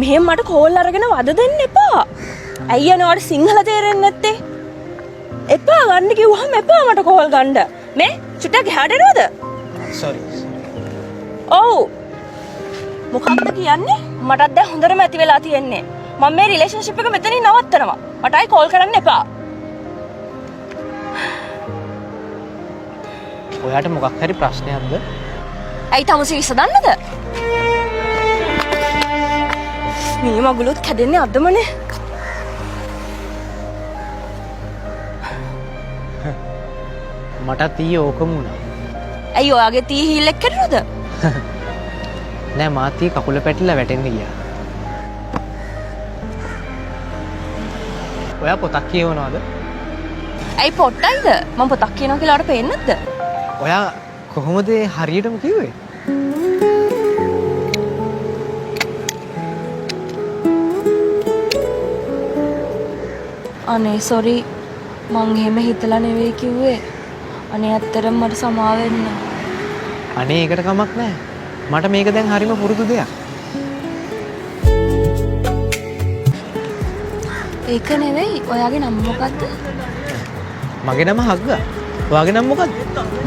මෙහෙම මට කෝල් අරගෙන වද දෙන්න එපා. අයියා නෝට සිංහල තේරෙන්නේ නැත්තේ. එපා ගන්න කිව්වහම එපා මට කෝල් ගන්න. මේ චුට්ටක් හැඩෙනවද? sorry. ඔව්. මොකක්ද කියන්නේ? මටත් දැන් හොඳටම ඇති වෙලා තියෙන්නේ. මම මේ රිලේෂන්ෂිප් එක මෙතනින් නවත්තනවා. මට ආයි කෝල් කරන්න එපා. ඔයාට මොකක් හරි ප්‍රශ්නයක්ද? ඇයි තමසි විසඳන්නද? මේ මගුලුත් කැඩෙන්නේ අදමනේ. මටත් ඊයේ ඕකම වුණා. ඇයි ඔයාගේ තී හීලෙක් කැඩුණද? නෑ මාත් ඊයේ කකුල පැටලලා වැටෙන්න ගියා. ඔයා පොතක් කියවනවද? ඇයි පොට්ටයිද? මම පොතක් කියනවා කියලා ඔයාලට පේන්නේ නැද්ද? ඔයා කොහොමද හරියටම කිව්වේ? අනේ සෝරි මං එහෙම හිතලා නෙවෙයි කිව්වේ. අනේ ඇත්තටම මට සමාව වෙන්න. අනේ ඒකට කමක් නෑ. මට මේක දැන් හරිම පුරුදු දෙයක්. ඒක නෙවෙයි. ඔයාගේ නම මොකද්ද? මගේ නම හග්ගා. ඔයාගේ නම මොකද්ද?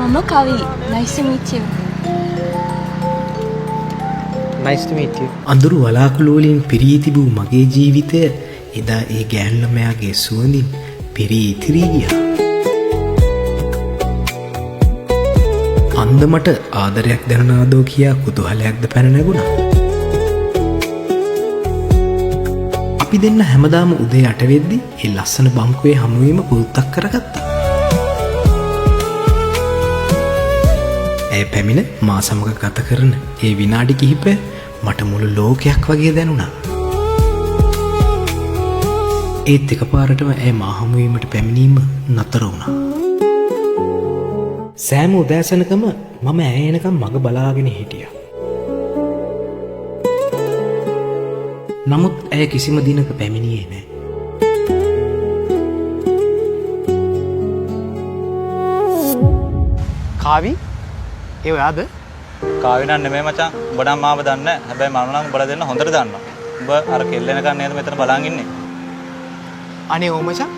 මම කවි. Nice to meet you. Nice to meet you. අඳුරු වලාකුළු වලින් පිරී තිබූ මගේ ජීවිතය එදා ඒ ගෑනු ළමයාගේ සුවඳින් පිරී ඉතිරී ගියා. අන්දමට ආදරයක් දැනනාදෝ කියා කුතුහලයක්ද පැන නැගුණා. අපි දෙන්න හැමදාම උදේ 8 වෙද්දි ඒ ලස්සන බංකුවේ හමුවීම පුරුද්දක් කරගත්තා. ඇය පැමිණ මා සමග ගත කරන ඒ විනාඩි කිහිපය මට මුළු ලෝකයක් වගේ දැනුණා. ඒත් එකපාරටම ඇය මා හමුවීමට පැමිණීම නතර වුණා. සෑම උදෑසනකම මම ඇය එනකම් මග බලාගෙන හිටියා. නමුත් ඇය කිසිම දිනක පැමිණියේ නැහැ. කාවි? ඒ ඔයාද? කාවි නන් නෙමෙයි මචං. උඹ නම් මාව දන්නේ නැහැ. හැබැයි මම නම් උඹලා දෙන්න හොඳට දන්නවා. උඹ අර කෙල්ල එනකන් නේද මෙතන බලන් ඉන්නේ? අනේ ඕ මචං.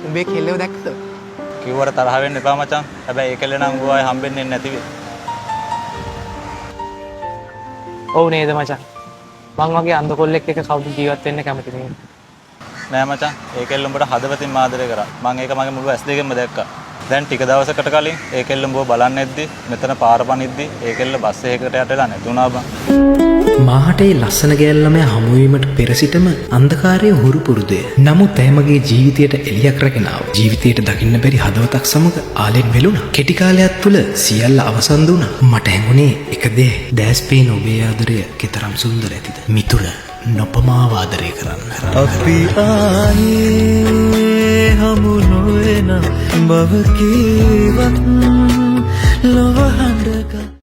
උඹේ කෙල්ලව දැක්කද? කිව්වට තරහ වෙන්න එපා මචං. හැබැයි ඒ කෙල්ල නම් උඹ ආයේ හම්බෙන්නේ නැති වෙයි. ඔව් නේද මචං. මං වගේ අන්ධ කොල්ලෙක් එක්ක කවුද ජීවත් වෙන්න කැමති නේ? නෑ මචං. ඒ කෙල්ල උඹට හදවතින් ආදරය කරා. මං ඒක මගේ මුළු ඇස් දෙකෙන්ම දැක්කා. දැන් ටික දවසකට කලින් ඒ කෙල්ල උඹව බලන්න එද්දි මෙතන පාර පනිද්දි ඒ කෙල්ල බස් එකකට යට වෙලා නැති වුණා බං. මාහට ඒ ලස්සන ගෑල් ළමයා හමුවීමට පෙර සිටම අන්ධකාරයේ හුරු පුරුදුය. නමුත් ඇය මගේ ජීවිතයට එළියක් රැගෙන ආවා. ජීවිතයට දකින්න බැරි හදවතක් සමග ආලෙන් වෙලුණා. කෙටි කාලයක් තුල සියල්ල අවසන් දුණා. මට හැඟුණේ එක දේ. දැස් පේන ඔබේ ආදරය කෙතරම් සුන්දර ඇතිද? මිතුර නොපමාව ආදරය කරන්න. අපි ආයේ හමු නොවන බව කීවත් ලොව හඬක